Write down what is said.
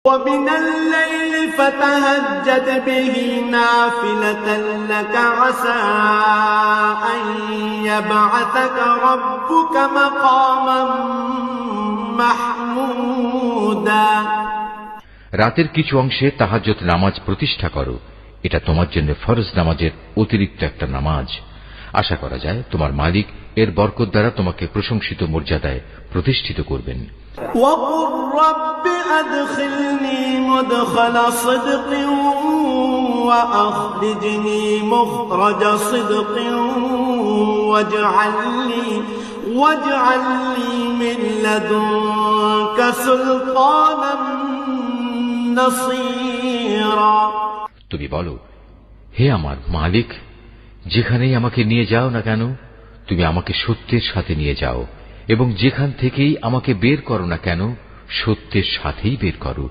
ومن الليل فتهجد به نافلة لك عسى أن يبعثك ربك مقاما محمودا। রাতের কিছু অংশে তাহাজ্জুদ নামাজ প্রতিষ্ঠা করো, এটা তোমার জন্য ফরজ নামাজের অতিরিক্ত একটা নামাজ। আশা করা যায় তোমার মালিক এর বরকত দ্বারা তোমাকে প্রশংসিত মর্যাদায় প্রতিষ্ঠিত করবেন। وقل رب أدخلني مدخل صدق وأخرجني مخرج صدق واجعل لي من لدنك سلطانا نصيرا। তুমি বলো, হে আমার মালিক, যেখানেই আমাকে নিয়ে যাও না কেন তুমি আমাকে সত্যের সাথে নিয়ে যাও, এবং যেখান থেকেই আমাকে বের করো না কেন সত্যের সাথেই বের করো।